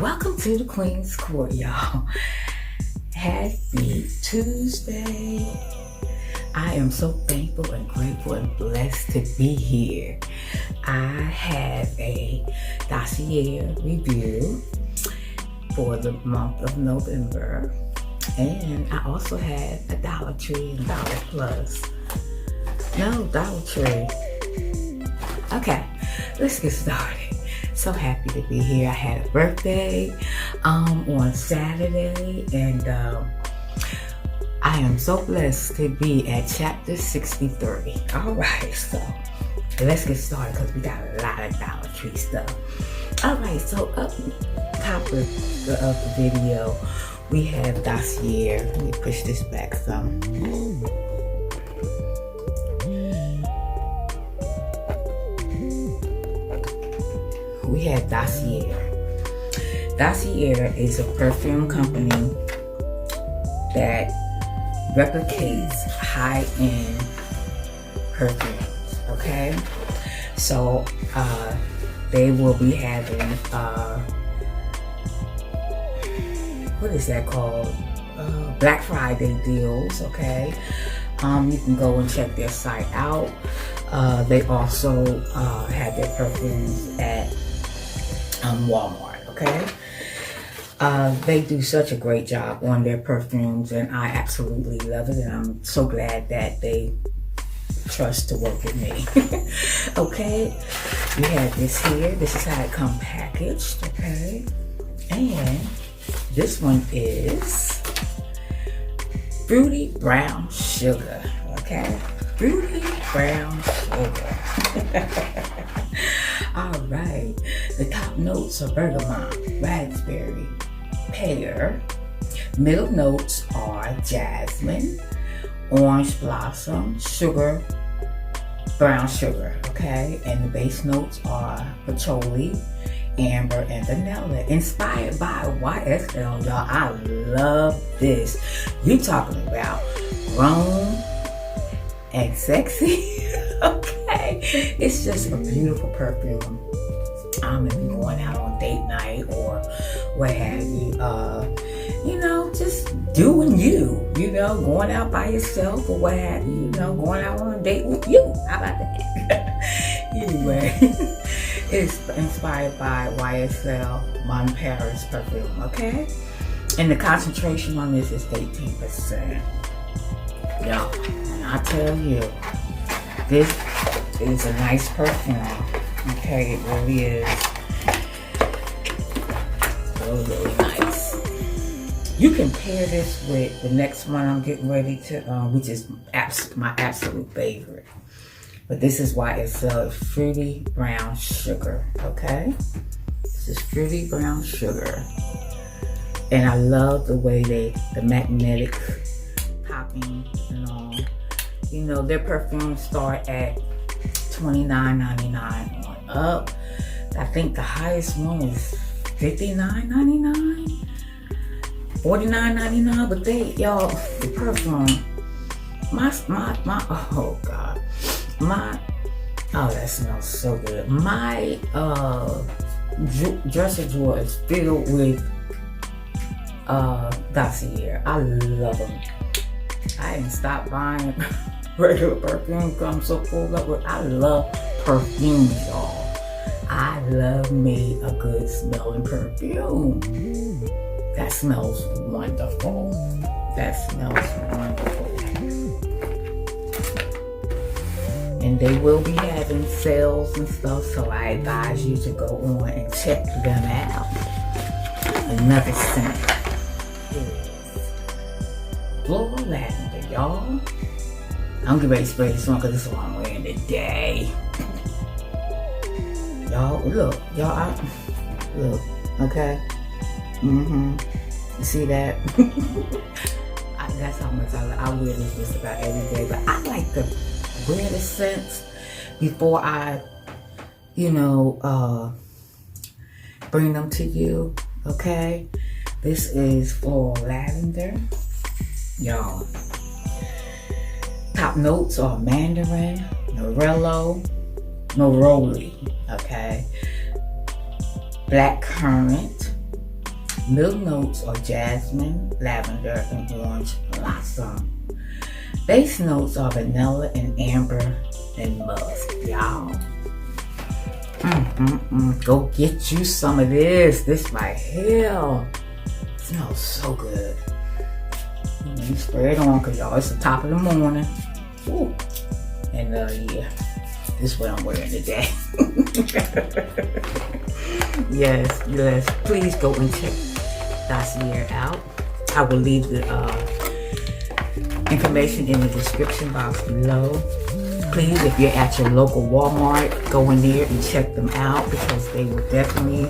Welcome to the Queen's Court, y'all. Happy Tuesday. I am so thankful and grateful and blessed to be here. I have a Dossier review for the month of November. And I also have a Dollar Tree and Dollar Plus. No, Dollar Tree. Okay, let's get started. So happy to be here. I had a birthday on Saturday, and I am so blessed to be at chapter 63. All right, so let's get started because we got a lot of Dollar Tree stuff. All right, so up top of the video, we have Dossier. Let me push this back some. We have Dossier. Dossier is a perfume company that replicates high-end perfumes, okay? So they will be having, what is that called? Black Friday deals, okay? You can go and check their site out. They also have their perfumes at Walmart, okay? They do such a great job on their perfumes, and I absolutely love it, and I'm so glad that they trust to work with me. Okay, we have this here. This is how it comes packaged, okay? And this one is Fruity Brown Sugar, okay? Fruity Brown Sugar. All right, the top notes are bergamot, raspberry, pear. Middle notes are jasmine, orange blossom, sugar, brown sugar, okay? And the base notes are patchouli, amber, and vanilla. Inspired by YSL, y'all. I love this. You talking about grown and sexy, okay? It's just a beautiful perfume. If you're going out on date night or what have you, you know, just doing you, you know, going out by yourself or what have you, you know, going out on a date with you. How about that? Anyway, it's inspired by YSL Mon Paris perfume, okay? And the concentration on this is 18%. Y'all, and I tell you, this is a nice perfume. Okay, it really is. Really, really nice. You can pair this with the next one I'm getting ready to, which is my absolute favorite. But this is why it's Fruity Brown Sugar, okay? This is Fruity Brown Sugar. And I love the way the magnetic popping and all. You know, their perfumes start at $29.99 on up. I think the highest one is $59.99, $49.99. But y'all, the perfume, oh God, oh, that smells so good. My dresser drawer is filled with Dossier. I love them. I didn't stop buying regular perfume because I'm so full up with. I love perfume, y'all. I love me a good smelling perfume. That smells wonderful. That smells wonderful. And they will be having sales and stuff, so I advise you to go on and check them out. Another scent is Floral Lavender, y'all. I'm getting ready to spray this on because this is what I'm wearing today. Y'all, look, y'all, look, okay? You see that? That's how much I wear this just about every day. But I like to wear the scents before I, you know, bring them to you, okay? This is Floral Lavender, y'all. Top notes are mandarin, neroli, okay? Black currant, Middle notes are jasmine, lavender, and orange blossom. Base notes are vanilla and amber and musk. Y'all, go get you some of this. This right here smells so good. You spray it on, cause y'all, it's the top of the morning. Ooh. And yeah, this is what I'm wearing today. yes, please go and check Dossier out. I will leave the information in the description box below. Please, if you're at your local Walmart, go in there and check them out, because they will definitely,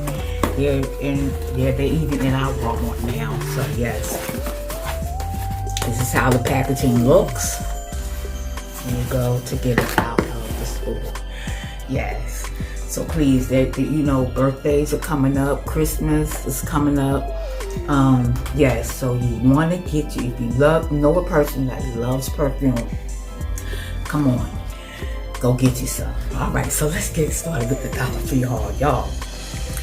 they're even in our Walmart now. So yes, this is how the packaging looks when you go to get it out of the store. Yes. So please, you know, birthdays are coming up, Christmas is coming up. Yes, so you want to get you, if you know a person that loves perfume, come on, go get you some. All right, so let's get started with the Dollar Tree haul, y'all.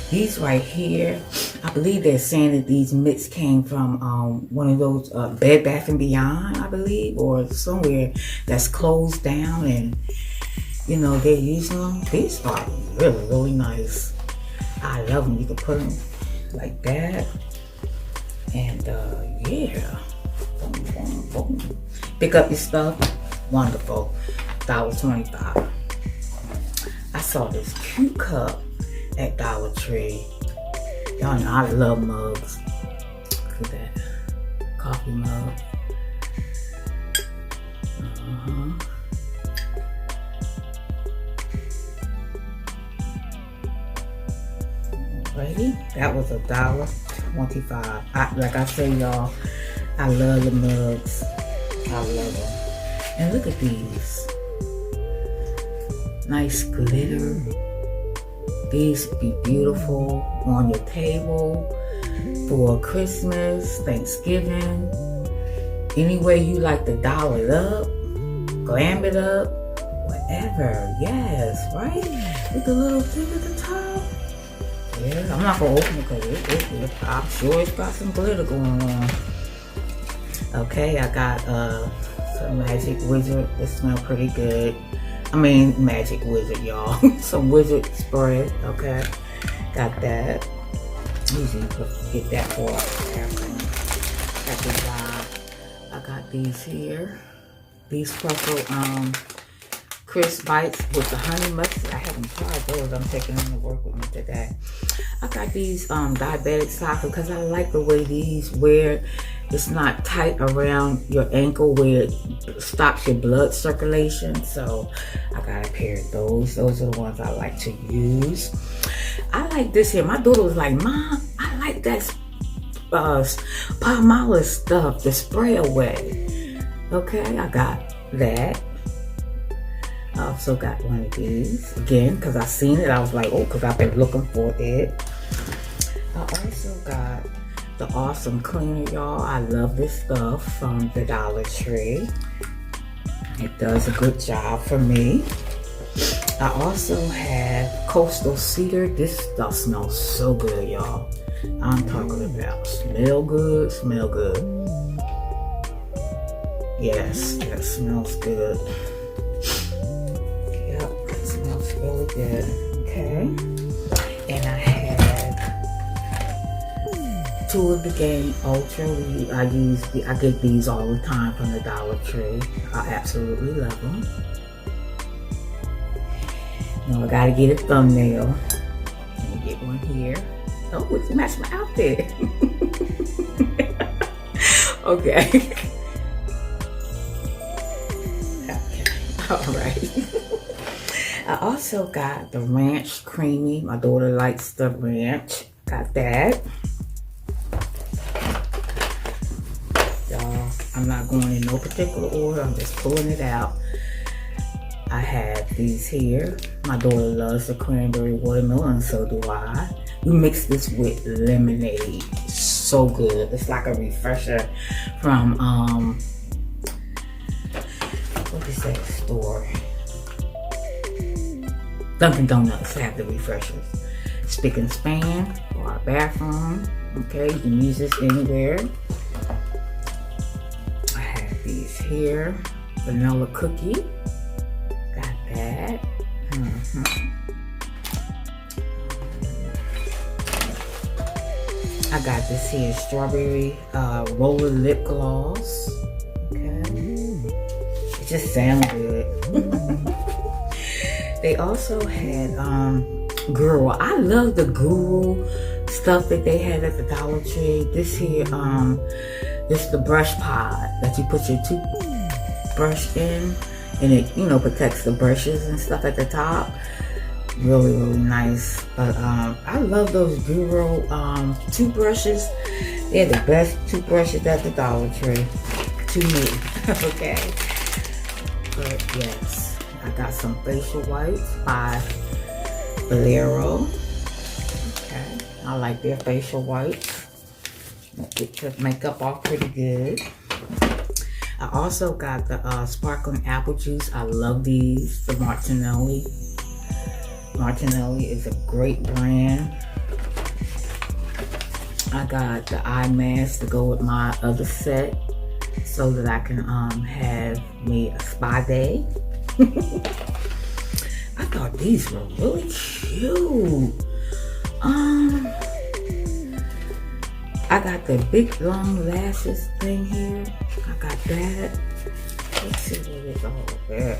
These right here, I believe they're saying that these mitts came from one of those Bed Bath & Beyond, I believe, or somewhere that's closed down, and you know, they're using them. These are really, really nice. I love them. You can put them like that. And yeah, boom, boom, boom. Pick up your stuff. Wonderful. $1.25. I saw this cute cup at Dollar Tree. Y'all know I love mugs. Look at that. Coffee mug. Alrighty. That was $1.25. Like I say, y'all, I love the mugs. I love them. And look at these. Nice glitter. These would be beautiful on your table for Christmas, Thanksgiving. Any way you like to doll it up, glam it up, whatever. Yes, right? With the little thing at the top. Yeah, I'm not gonna open it because I'm sure it's got some glitter going on. Okay, I got some Magic Wizard. It smells pretty good. I mean, Magic Wizard, y'all. Some Wizard spray. Okay, got that. Usually get that for after job. I got these here. These Truffle crisp bites with the honey mustard. I haven't tried those. I'm taking them to work with me today. I got these diabetic socks because I like the way these wear. It's not tight around your ankle where it stops your blood circulation. So I got a pair of those. Those are the ones I like to use. I like this here. My daughter was like, Mom, I like that Palmolive stuff, the spray away. Okay, I got that. I also got one of these. Again, because I seen it. I was like, oh, because I've been looking for it. I also got the Awesome Cleaner, y'all. I love this stuff from the Dollar Tree. It does a good job for me. I also have Coastal Cedar. This stuff smells so good, y'all. I'm talking about smell good, smell good. Yes, that smells good. Yep, it smells really good. Okay. And I have two of the Game Ultra. I get these all the time from the Dollar Tree. I absolutely love them. Now I gotta get a thumbnail. Let me get one here. Oh, it's matched my outfit. Okay. All right. I also got the Ranch Creamy. My daughter likes the ranch. Got that. Y'all, I'm not going in no particular order. I'm just pulling it out. I have these here. My daughter loves the cranberry watermelon, so do I. We mix this with lemonade. So good. It's like a refresher from what is that store? Dunkin' Donuts have the refreshers. Spick and span for our bathroom. Okay, you can use this anywhere. I have these here. Vanilla cookie. Got that. I got this here strawberry roller lip gloss. Okay. It just sounds good. They also had Guru. I love the Guru stuff that they had at the Dollar Tree. This here, this is the brush pod that you put your toothbrush in, and it, you know, protects the brushes and stuff at the top. Really, really nice. But I love those Guru toothbrushes. They're the best toothbrushes at the Dollar Tree to me. Okay. But yes, I got some facial wipes by Bolero. Okay, I like their facial wipes. Get your makeup off pretty good. I also got the sparkling apple juice. I love these. The Martinelli. Martinelli is a great brand. I got the eye mask to go with my other set so that I can have me a spa day. I thought these were really cute. I got the big long lashes thing here. I got that. Let's see what it's all about.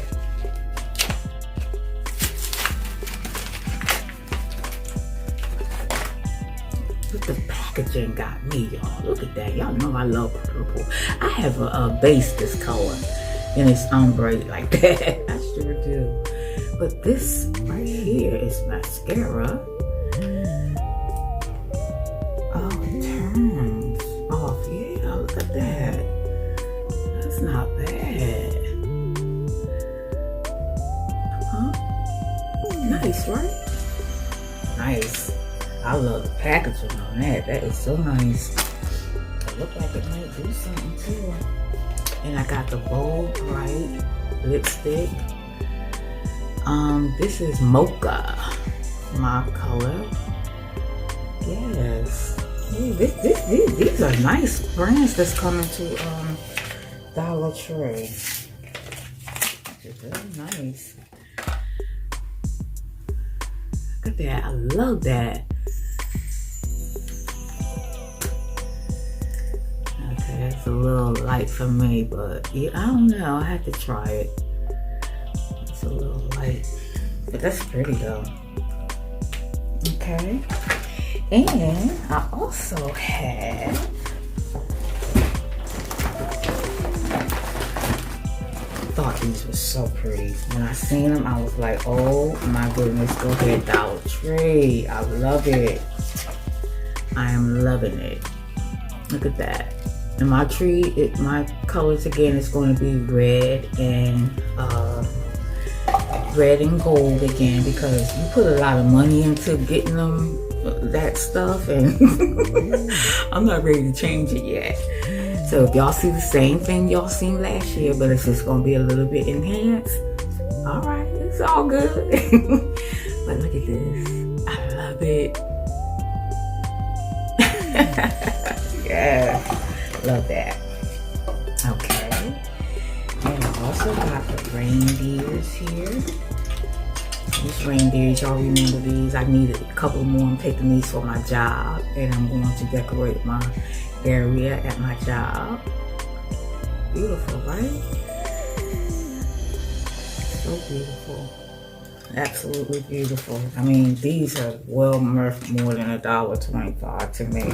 But the packaging got me, y'all. Look at that. Y'all know I love purple. I have a base this color, and it's ombre like that. I sure do. But this right here is mascara. Oh, it turns off. Yeah, look at that. That's not bad. Huh? Nice, right? Nice. I love the packaging on that. That is so nice. It looks like it might do something too. And I got the Bold Bright lipstick. This is Mocha, my color. Yes. Yeah, these are nice brands that's coming to Dollar Tree. It's very nice. Look at that. I love that. Okay, it's a little light for me, but yeah, I don't know. I have to try it. It's a little light, but that's pretty though. Okay, and I also have thought these were so pretty. When I seen them, I was like, oh my goodness, go ahead, Dollar Tree. I love it. I am loving it. Look at that. And my tree, my colors again is going to be red and gold again, because you put a lot of money into getting them that stuff, and I'm not ready to change it yet. So if y'all see the same thing y'all seen last year, but it's just gonna be a little bit enhanced, all right, it's all good. But look at this. I love it. Yeah, love that. Okay, and I also got the reindeers here. These reindeers, y'all remember these? I needed a couple more. I'm taking these for my job, and I'm going to decorate my area at my job. Beautiful, right? So beautiful. Absolutely beautiful. I mean, these are well worth more than $1.25 to me.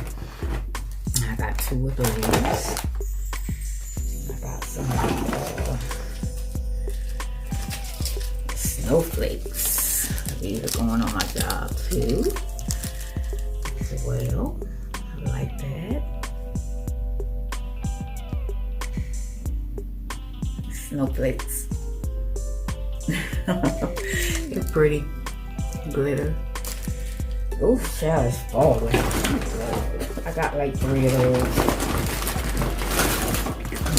I got 2 of those. I got some snowflakes. These are going on my job too as well. I like that. Snowflakes. They're pretty. Glitter. Oh, child, it's falling. I got like 3 of those.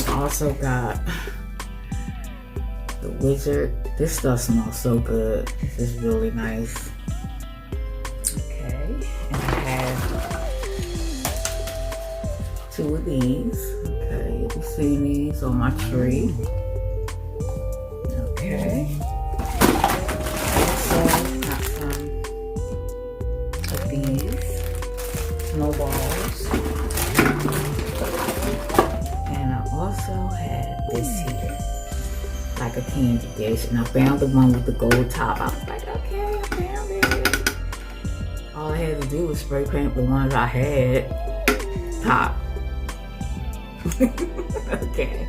I also got the Wizard. This stuff smells so good. This is really nice. Okay, and I have 2 of these. Okay, you'll be seeing these on my tree. Okay. Also got some of these snowballs. And I also had this here, like a candy dish. And I found the one with the gold top. I was like, okay, I found it. All I had to do was spray paint the ones I had top. Okay,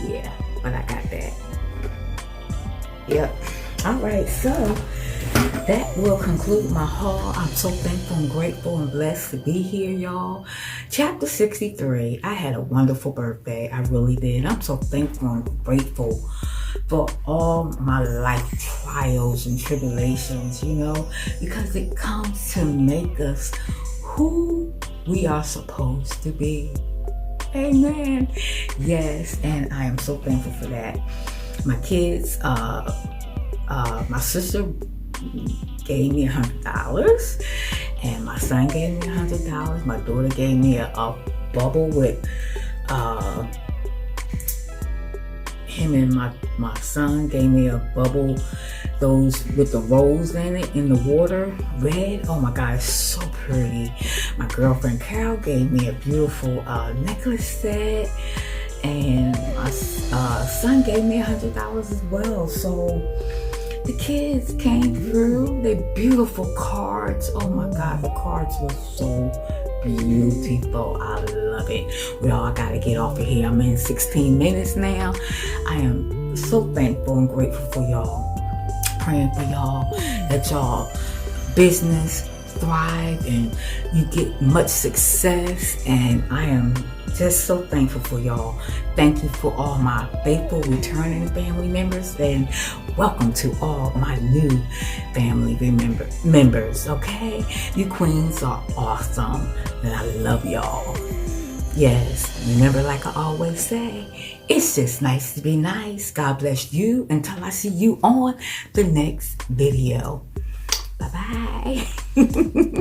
yeah, but I got that. Yep. All right, so that will conclude my haul. I'm so thankful and grateful and blessed to be here, y'all. Chapter 63. I had a wonderful birthday. I really did. I'm so thankful and grateful for all my life trials and tribulations, you know, because it comes to make us who we are supposed to be. Amen. Yes, and I am so thankful for that. My kids, my sister gave me $100, and my son gave me $100. My daughter gave me a bubble with him and my son gave me a bubble, those with the rose in it, in the water, red. Oh my God, it's so pretty. My girlfriend Carol gave me a beautiful necklace set, and my son gave me $100 as well. So the kids came through. They beautiful cards. Oh my God, the cards were so beautiful. I love it. Well, I gotta get off of here. I'm in 16 minutes now. I am so thankful and grateful for y'all. Praying for y'all that y'all business thrive and you get much success. And I am just so thankful for y'all. Thank you for all my faithful returning family members, and welcome to all my new family members. Okay, you queens are awesome, and I love y'all. Yes, remember, like I always say, it's just nice to be nice. God bless you until I see you on the next video. Bye bye.